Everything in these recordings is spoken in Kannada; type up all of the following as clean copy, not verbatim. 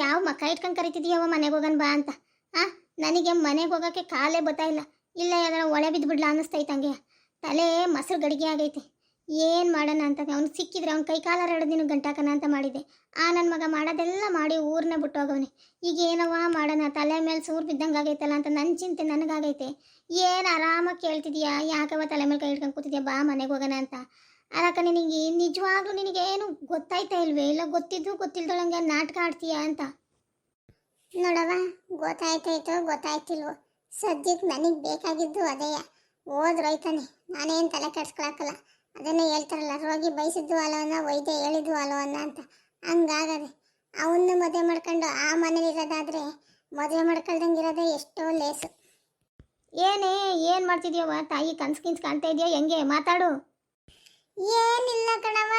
ಯಾವ ಮಕ್ಕ ಇಟ್ಕೊಂಡು ಕರಿತಿದ್ಯವ ಮನೆಗೆ ಹೋಗೋಣ ಬಾ ಅಂತ. ನನಗೆ ಮನೆಗೆ ಹೋಗೋಕ್ಕೆ ಕಾಲೇ ಬರ್ತಾ ಇಲ್ಲ. ಇಲ್ಲ ಯಾವ್ದಾರ ಒಳೆ ಬಿದ್ದುಬಿಡ್ಲ ಅನ್ನಿಸ್ತೈತೆ ಹಂಗೆ. ತಲೆ ಮೊಸರು ಗಡಿಗೆ ಆಗೈತೆ. ಏನು ಮಾಡೋಣ ಅಂತ ಅವ್ನು ಸಿಕ್ಕಿದ್ರೆ ಅವ್ನ ಕೈ ಕಾಲ 2 ದಿನ ಗಂಟಾಕನ ಅಂತ ಮಾಡಿದ್ದೆ. ನನ್ನ ಮಗ ಮಾಡೋದೆಲ್ಲ ಮಾಡಿ ಊರನ್ನೇ ಬಿಟ್ಟು ಹೋಗವನೆ. ಈಗ ಏನವ ಮಾಡೋಣ, ತಲೆ ಮೇಲೆ ಸೂರು ಬಿದ್ದಂಗೆ ಆಗೈತಲ್ಲ ಅಂತ ನನ್ನ ಚಿಂತೆ ನನಗಾಗೈತೆ. ಏನು ಆರಾಮಾಗಿ ಕೇಳ್ತಿದ್ಯಾ, ಯಾಕವ ತಲೆ ಮೇಲೆ ಕೈ ಇಟ್ಕೊಂಡು ಕೂತಿದ್ಯಾ, ಬಾ ಮನೆಗೆ ಹೋಗೋಣ ಅಂತ. ಅದಕ್ಕೆ ನಿನಗೆ ನಿಜವಾಗ್ಲೂ ನಿನಗೇನು ಗೊತ್ತಾಯ್ತಾ ಇಲ್ವೇ, ಇಲ್ಲ ಗೊತ್ತಿದ್ದು ಗೊತ್ತಿಲ್ದೊಳಂಗೆ ನಾಟಕ ಆಡ್ತೀಯಾ ಅಂತ. ನೋಡವ, ಗೊತ್ತಾಯ್ತಿಲ್ವೋ, ಸದ್ಯಕ್ಕೆ ನನಗೆ ಬೇಕಾಗಿದ್ದು ಅದೇಯ. ಹೋದ್ರೋಯ್ತಾನೆ, ನಾನೇನು ತಲೆ ಕೆಡ್ಸ್ಕೊಳಕ್ಕಲ್ಲ. ಅದನ್ನೇ ಹೇಳ್ತಾರಲ್ಲ, ರೋಗಿ ಬಯಸಿದ್ದು ಅಲವನ್ನ, ವೈದ್ಯ ಹೇಳಿದ್ದು ಅಲವನ್ನ ಅಂತ. ಹಂಗಾಗದೆ ಅವನ್ನ ಮದುವೆ ಮಾಡ್ಕೊಂಡು ಆ ಮನೇಲಿ ಇರೋದಾದ್ರೆ ಮದುವೆ ಮಾಡ್ಕೊಳ್ದಂಗೆ ಇರೋದೇ ಎಷ್ಟೋ ಲೇಸು. ಏನು ಮಾಡ್ತಿದ್ಯವ ತಾಯಿ, ಕನ್ಸು ಕಾಣ್ತಾ ಇದೆಯಾ, ಹೆಂಗೆ ಮಾತಾಡು. ಏನಿಲ್ಲ ಕಣವ,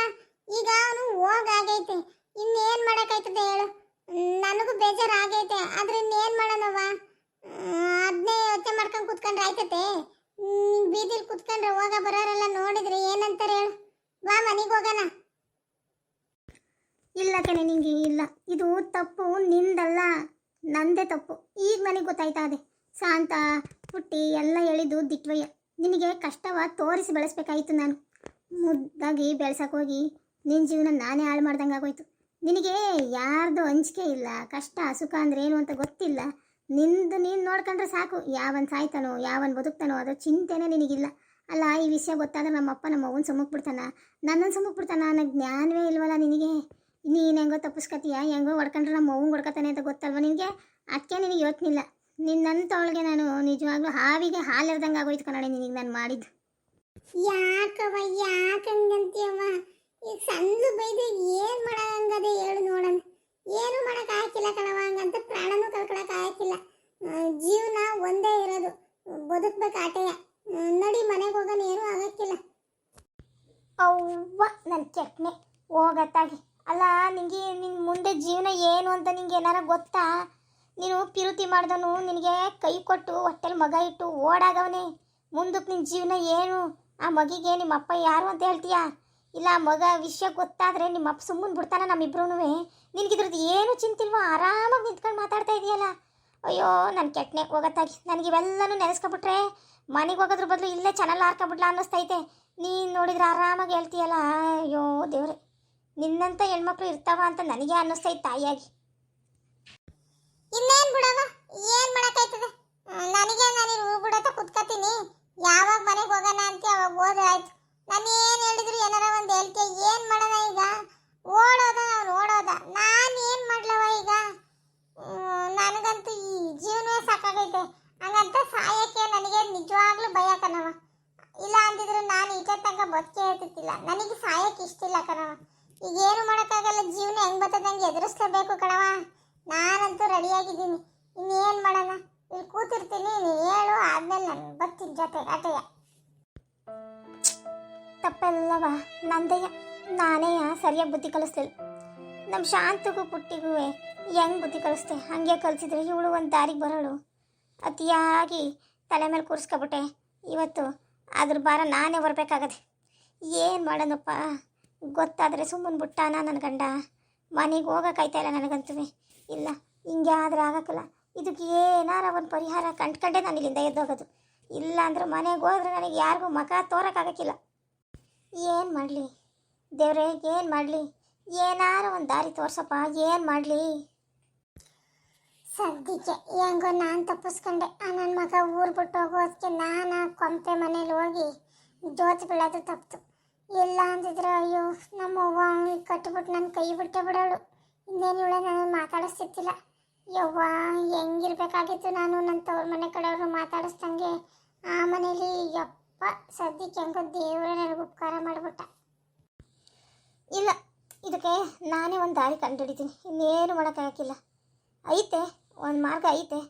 ಈಗ ಅವನು ಹೋಗಾಗೈತೆ, ಇನ್ನೇನು ಮಾಡೋಕ್ಕಾಯ್ತದೆ ಹೇಳು. ನನಗೂ ಬೇಜಾರಾಗೈತೆ, ಆದ್ರೆ ಇನ್ನೇನು ಮಾಡೋಣವ. ಅದನ್ನೇ ಯೋಚನೆ ಮಾಡ್ಕೊಂಡು ಕುತ್ಕೊಂಡ್ರೆ ಆಯ್ತತೆ. ಬೀದಿಲಿ ಕುತ್ಕೊಂಡ್ರೆ ಹೋಗ ಬರೋರೆಲ್ಲ ನೋಡಿದ್ರೆ ಏನಂತಾರೆ ಹೇಳು. ಬಾ ಮನೆಗೆ ಹೋಗೋಣ. ಇಲ್ಲ ಕಣೆ, ನಿಂಗೆ ಇಲ್ಲ, ಇದು ತಪ್ಪು ನಿಂದಲ್ಲ, ನಂದೇ ತಪ್ಪು. ಈಗ ನನಗೆ ಗೊತ್ತಾಯ್ತಾ ಅದೇ. ಶಾಂತ ಪುಟ್ಟಿ ಎಲ್ಲ ಹೇಳಿದ್ದು ದಿಟ್ವಯ್ಯ. ನಿನಗೆ ಕಷ್ಟವ ತೋರಿಸಿ ಬೆಳೆಸ್ಬೇಕಾಯಿತು. ನಾನು ಮುದ್ದಾಗಿ ಬೆಳೆಸೋಕೋಗಿ ನಿನ್ನ ಜೀವನ ನಾನೇ ಹಾಳು ಮಾಡ್ದಂಗೆ ಆಗೋಯ್ತು. ನಿನಗೆ ಯಾರ್ದು ಅಂಜಿಕೆ ಇಲ್ಲ, ಕಷ್ಟ ಸುಖ ಅಂದ್ರೆ ಏನು ಅಂತ ಗೊತ್ತಿಲ್ಲ. ನಿಂದು ನೀನು ನೋಡ್ಕೊಂಡ್ರೆ ಸಾಕು, ಯಾವನ್ ಸಾಯ್ತಾನೋ ಯಾವನ್ ಬದುಕ್ತಾನೋ ಅದರ ಚಿಂತೆನೇ ನಿನಗಿಲ್ಲ. ಅಲ್ಲ, ಈ ವಿಷಯ ಗೊತ್ತಾದ್ರೆ ನಮ್ಮಪ್ಪ ನಮ್ಮ ಅವ್ವನ ಸುಮ್ಮಕ್ಬಿಡ್ತಾನ, ನನ್ನನ್ನು ಸುಮ್ಮಕ್ಬಿಡ್ತಾನ ಅನ್ನೋ ಜ್ಞಾನವೇ ಇಲ್ವಲ್ಲ ನಿನಗೆ. ನೀನು ಹೆಂಗೋ ತಪ್ಪಿಸ್ಕತೀಯ, ಹೆಂಗೋ ಹೊಡ್ಕೊಂಡ್ರೆ ನಮ್ಮ ಅವ್ವನ ಹೊಡ್ಕೊತಾನೆ ಅಂತ ಗೊತ್ತಲ್ವ ನಿನಗೆ. ಅದಕ್ಕೆ ನಿನಗೆ ಯೋಚನೆ ಇಲ್ಲ. ನಿನ್ನಂತವಳಿಗೆ ನಾನು ನಿಜವಾಗ್ಲೂ ಹಾವಿಗೆ ಹಾಲಿರ್ದಂಗೆ ಆಗೋಯ್ತು ಕನ್ನಡ ನಿನಗೆ ನಾನು ಮಾಡಿದ್ದು. ಯಾಕವ, ಯಾಕಂಗಂತೀಯಮ್ಮ? ಈಗ ಸಣ್ಣ ಬೈದು ಏನು ಮಾಡೋಂಗದೆ ಹೇಳು ನೋಡೋಣ. ಏನು ಮಾಡೋಕೆ ಹಾಕಿಲ್ಲ ಕಣವ, ಹಂಗಂತ ಪ್ರಾಣನೂ ಕಳ್ಕೊಳಕ್ಕೆ ಹಾಕಿಲ್ಲ. ಜೀವನ ಒಂದೇ ಇರೋದು, ಬದುಕ್ಬೇಕು ಆಟೆಯ. ನಡಿ ಮನೆಗೆ ಹೋಗೋಣ, ಏನೂ ಆಗಕ್ಕಿಲ್ಲ. ಅವ್ವ ನನ್ನ ಕೆಟ್ಟನೆ ಹೋಗತ್ತಾಗಿ. ಅಲ್ಲ, ನಿನಗೆ ನಿನ್ನ ಮುಂದೆ ಜೀವನ ಏನು ಅಂತ ನಿಂಗೆ ಏನಾರ ಗೊತ್ತಾ? ನೀನು ಪಿರುತಿ ಮಾಡ್ದವನು ನಿನಗೆ ಕೈ ಕೊಟ್ಟು ಹೊಟ್ಟೆಲಿ ಮಗ ಇಟ್ಟು ಓಡಾಗವನೇ. ಮುಂದಕ್ಕೆ ನಿನ್ನ ಜೀವನ ಏನು? ಆ ಮಗಿಗೆ ನಿಮ್ಮ ಅಪ್ಪ ಯಾರು ಅಂತ ಹೇಳ್ತೀಯಾ? ಇಲ್ಲ, ಮಗ ವಿಷಯ ಗೊತ್ತಾದರೆ ನಿಮ್ಮ ಅಪ್ಪ ಸುಮ್ಮನೆ ಬಿಡ್ತಾನ ನಮ್ಮಿಬ್ರೂ? ನಿನಗಿದ್ರದ್ದು ಏನು ಚಿಂತಿಲ್ವ, ಆರಾಮಾಗಿ ನಿಂತ್ಕೊಂಡು ಮಾತಾಡ್ತಾ ಇದೆಯಲ್ಲ. ಅಯ್ಯೋ ನನ್ನ ಕೆಟ್ಟನೆ ಹೋಗತ್ತಾಗಿ. ನನಗೆ ಇವೆಲ್ಲನೂ ನೆನೆಸ್ಕೊಬಿಟ್ರೆ ಮನೆಗೆ ಹೋಗೋದ್ರ ಬದಲು ಇಲ್ಲೇ ಚಾನಲ್ ಹಾರ್ಕೊಬಿಡ್ಲಾ ಅನ್ನಿಸ್ತೈತೆ. ನೀನು ನೋಡಿದ್ರೆ ಆರಾಮಾಗಿ ಹೇಳ್ತೀಯಲ್ಲ. ಅಯ್ಯೋ ದೇವ್ರೆ, ನಿನ್ನಂಥ ಹೆಣ್ಮಕ್ಳು ಇರ್ತಾವ ಅಂತ ನನಗೆ ಅನ್ನಿಸ್ತೈತೆ ತಾಯಿಯಾಗಿ. ಇನ್ನೇನು ಬಿಡವ, ಏನು ಮಾಡೋಕ್ಕಾಯ್ತದೆ? ನನಗೆ ನಾನು ಬಿಡತ್ತ ಕುತ್ಕೋತೀನಿ. ಯಾವಾಗ ಮನೆಗೆ ಹೋಗೋಣ ಅಂತ ಅವಾಗ ಹೋದ್ರೆ ಆಯ್ತು. ನಾನು ಏನು ಹೇಳಿದ್ರು ಏನಾರ ಒಂದು ಹೇಳ್ತೀಯ. ಏನು ಮಾಡೋಣ ಈಗ? ಓಡೋದ ನಾನು ಓಡೋದ. ನಾನು ಏನು ಮಾಡ್ಲವ ಈಗ? ನನಗಂತೂ ಈ ಜೀವನವೇ ಸಾಕಾಗೈತೆ. ಹಂಗಂತ ಸಾಯಕ್ಕೆ ನನಗೆ ನಿಜವಾಗ್ಲೂ ಭಯ ಕಣವ. ಇಲ್ಲ ಅಂದಿದ್ರೆ ನಾನು ಈಚೆ ತನಕ ಬದುಕೇ ಇರ್ತಿತ್ತಿಲ್ಲ. ನನಗೆ ಸಾಯಕ್ಕೆ ಇಷ್ಟಿಲ್ಲ ಕಣವ. ಈಗ ಏನು ಮಾಡೋಕ್ಕಾಗಲ್ಲ, ಜೀವನ ಹೆಂಗೆ ಬರ್ತದಂಗೆ ಎದುರಿಸ್ಲೇಬೇಕು ಕಣವ. ನಾನಂತೂ ರೆಡಿಯಾಗಿದ್ದೀನಿ. ಇನ್ನೇನು ಮಾಡೋಣ? ಇಲ್ಲಿ ಕೂತಿರ್ತೀನಿ, ನೀನು ಹೇಳು, ಆದ್ಮೇಲೆ ನಾನು ಬರ್ತೀನಿ ಜೊತೆ ಆಟೆಯ. ತಪ್ಪೆಲ್ಲವ ನಂದಯ್ಯ, ನಾನೇ ಸರಿಯಾಗಿ ಬುದ್ಧಿ ಕಲಿಸ್ಲಿಲ್ಲ. ನಮ್ಮ ಶಾಂತಗೂ ಪುಟ್ಟಿಗೂ ಹೆಂಗೆ ಬುದ್ಧಿ ಕಲಿಸ್ತೆ ಹಾಗೆ ಕಲಿಸಿದ್ರೆ ಇವಳು ಒಂದು ದಾರಿಗೆ ಬರೋಳು. ಅತಿಯಾಗಿ ತಲೆ ಮೇಲೆ ಕೂರಿಸ್ಕೊಬಿಟ್ಟೆ. ಇವತ್ತು ಅದ್ರ ಭಾರ ನಾನೇ ಬರಬೇಕಾಗದೆ. ಏನು ಮಾಡೋಣಪ್ಪ? ಗೊತ್ತಾದರೆ ಸುಮ್ಮನೆ ಬಿಟ್ಟಾನ ನನ್ನ ಗಂಡ. ಮನೆಗೆ ಹೋಗೋಕ್ಕಾಯ್ತಾ ಇಲ್ಲ ನನಗಂತೂ. ಇಲ್ಲ, ಹಿಂಗೆ ಆದರೆ ಆಗೋಕ್ಕಲ್ಲ. ಇದಕ್ಕೆ ಏನಾರ ಒಂದು ಪರಿಹಾರ ಕಂಡ್ಕೊಂಡೆ ನಾನು ಇಲ್ಲಿಂದ ಎದ್ದೋಗೋದು. ಇಲ್ಲ ಅಂದ್ರೆ ಮನೆಗೆ ಹೋದ್ರೆ ನನಗೆ ಯಾರಿಗೂ ಮುಖ ತೋರೋಕ್ಕಾಗಕ್ಕಿಲ್ಲ. ಏನು ಮಾಡಲಿ ದೇವ್ರೆ, ಏನು ಮಾಡಲಿ? ಏನಾರ ಒಂದು ದಾರಿ ತೋರ್ಸಪ್ಪ, ಏನು ಮಾಡಲಿ? ಸದ್ಯಕ್ಕೆ ಹೆಂಗೋ ನಾನು ತಪ್ಪಿಸ್ಕೊಂಡೆ. ನನ್ನ ಮಗ ಊರು ಬಿಟ್ಟು ಹೋಗೋದಕ್ಕೆ ನಾನು ಕೊಂಪೆ ಮನೇಲಿ ಹೋಗಿ ಜೋತ್ ಬೀಳೋದು ತಪ್ಪಿತು. ಇಲ್ಲ ಅಂತಿದ್ರೆ ಅಯ್ಯೋ ನಮ್ಮ ಅವ್ವ ಕಟ್ಟಿಬಿಟ್ಟು ನನ್ನ ಕೈ ಬಿಟ್ಟೆ ಬಿಡೋಳು. ಇನ್ನೇನು ಇವಳೆ ನಾನು ಮಾತಾಡಿಸ್ತಿರ್ತಿಲ್ಲ. ಯವ್ವ, ಹೆಂಗಿರ್ಬೇಕಾಗಿತ್ತು ನಾನು ನನ್ನ ತವ್ರ ಮನೆ ಕಡೆಯವರು ಮಾತಾಡಿಸ್ದಂಗೆ ಆ ಮನೇಲಿ. ಯಪ್ಪ, ಸದ್ಯಕ್ಕೆ ಹೆಂಗೋ ದೇವರೇ ನನಗೆ ಉಪಕಾರ ಮಾಡಿಬಿಟ್ಟ. ಇಲ್ಲ, ಇದಕ್ಕೆ ನಾನೇ ಒಂದು ದಾರಿ ಕಂಡುಹಿಡಿತೀನಿ. ಇನ್ನೇನು ಮಾಡೋಕ್ಕಾಗಕ್ಕಿಲ್ಲ. ಐತೆ ಒಂದು ಮಾರ್ಗ ಐತೆ,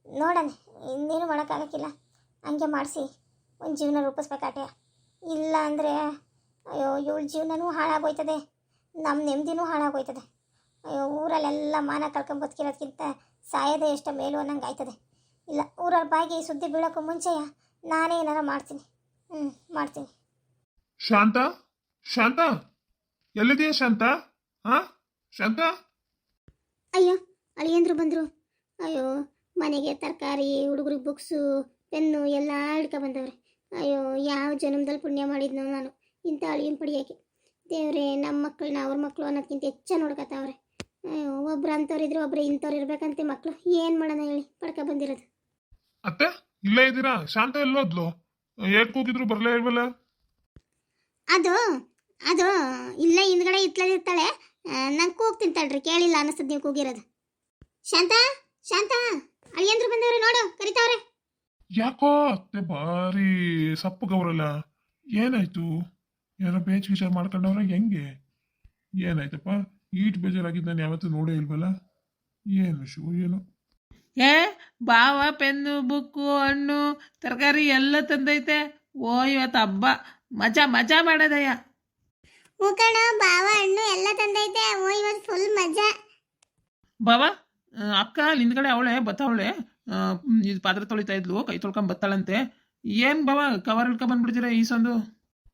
ನೋಡೋಣ. ಇನ್ನೇನು ಮಾಡೋಕ್ಕಾಗಕ್ಕಿಲ್ಲ. ಹಂಗೆ ಮಾಡಿಸಿ ಒಂದು ಜೀವನ ರೂಪಿಸ್ಬೇಕಾಟೆ. ಇಲ್ಲ ಅಂದರೆ ಅಯ್ಯೋ ಇವಳ ಜೀವನನೂ ಹಾಳಾಗೋಯ್ತದೆ, ನಮ್ಮ ನೆಮ್ಮದಿನೂ ಹಾಳಾಗೋಯ್ತದೆ. ಅಯ್ಯೋ ಊರಲ್ಲೆಲ್ಲ ಮಾನ ಕಳ್ಕೊಂಡು ಬದುಕಿರೋದಕ್ಕಿಂತ ಸಾಯೋದೇ ಎಷ್ಟೋ ಮೇಲು ಅನ್ನಂಗೆ ಆಯ್ತದೆ. ಇಲ್ಲ, ಊರವ್ರ ಬಾಯಿಗೆ ಸುದ್ದಿ ಬೀಳೋಕ್ಕೂ ಮುಂಚೆಯ ನಾನೇ ಏನಾರ ಮಾಡ್ತೀನಿ. ಮಾಡ್ತೀನಿ. ಶಾಂತ, ಶಾಂತ, ಎಲ್ಲಿದೆಯಾ ಶಾಂತ? ಶಾಂತ, ಅಯ್ಯೋ ಅಳಿಯಂದ್ರು ಬಂದರು. ಅಯ್ಯೋ ಮನೆಗೆ ತರಕಾರಿ, ಹುಡುಗರಿಗೆ ಬುಕ್ಸು, ಪೆನ್ನು ಎಲ್ಲ ಹಿಡ್ಕೊ ಬಂದವ್ರೆ. ಅಯ್ಯೋ ಯಾವ ಜನ್ಮದಲ್ಲಿ ಪುಣ್ಯ ಮಾಡಿದ್ನೋ ನಾನು ಇಂಥ ಅಳಿಯನ್ ಪಡಿಯೋಕ್ಕೆ. ದೇವ್ರೆ ನಮ್ಮ ಮಕ್ಕಳನ್ನ ಅವ್ರ ಮಕ್ಕಳು ಅನ್ನೋದಕ್ಕಿಂತ ಹೆಚ್ಚ ನೋಡ್ಕೊತಾವ್ರೆ. ಅಯ್ಯೋ ಒಬ್ರು ಅಂಥವ್ರಿದ್ರು ಒಬ್ರು ಇಂಥವ್ರು ಇರ್ಬೇಕಂತೆ ಮಕ್ಕಳು. ಏನು ಮಾಡೋಣ ಹೇಳಿ, ಪಡ್ಕ ಬಂದಿರೋದು. ಅತ್ತೆ ಇಲ್ಲೇ ಇದ್ದೀರಾ? ಶಾಂತ ಎಲ್ಲೋದ್ಲು? ಏಟ್ ಕೂಗಿದ್ರು ಬರ್ಲೇ ಇಲ್ವಲ್ಲ? ಅದು ಅದು ಇಲ್ಲೇ ಹಿಂದ್ಗಡೆ ಇರ್ತಾಳೆ. ನಂಗೆ ಕೂಗ್ತೀನಿ ತಡ್ರಿ, ಕೇಳಿಲ್ಲ ಅನ್ನಿಸ್ತದ ನೀವು ಕೂಗಿರೋದು. ಶಾಂತ ಶಾಂತ ಅಳಿಯಂದ್ರು ಬಂದವ್ರೆ ನೋಡು, ಕರಿತಾವ್ರೆ. ಯಾಕೋ ಅತ್ತೆ ಭಾರಿ ಸಪ್ಪಗವ್ರಲ್ಲ, ಏನಾಯ್ತು? ಏನೋ ಬೇಚ್ ವಿಚಾರ ಮಾಡ್ಕೊಂಡವ್ರ ಹೆಂಗೆ? ಏನಾಯ್ತಪ್ಪ? ಈಟ್ ಬೇಜಾರಾಗಿದ್ದು ನಾನು ಯಾವತ್ತೂ ನೋಡೇ ಇಲ್ವಲ್ಲ. ಏನು ಶಿವ ಏನು? ಏ ಬಾವ ಪೆನ್ನು ಬುಕ್ಕು ಹಣ್ಣು ತರಕಾರಿ ಎಲ್ಲ ತಂದೈತೆ. ಓ ಇವತ್ತು ಹಬ್ಬ, ಮಜಾ ಮಜಾ ಮಾಡೋದಯ್ಯ. ಮೂಕಣ ಬಾವ ಹಣ್ಣು ಎಲ್ಲ ತಂದೈತೆ. ಓ ಇವತ್ತು ಫುಲ್ ಮಜಾ. ಬಾವ ಅಕ್ಕ ಹಿಂದ್ಗಡೆ ಅವಳೆ ಬತ್ತಾವಳೆ, ಇದು ಪಾತ್ರೆ ತೊಳಿತಾ ಇದ್ಲು, ಕೈ ತೊಳ್ಕೊಂಡ್ ಬತ್ತಾಳಂತೆ. ಏನು ಬಾವ ಕವರ್ ಹಿಡ್ಕೊಂಡ್ ಬಂದ್ಬಿಡ್ತೀರ ಈ ಸಂದು?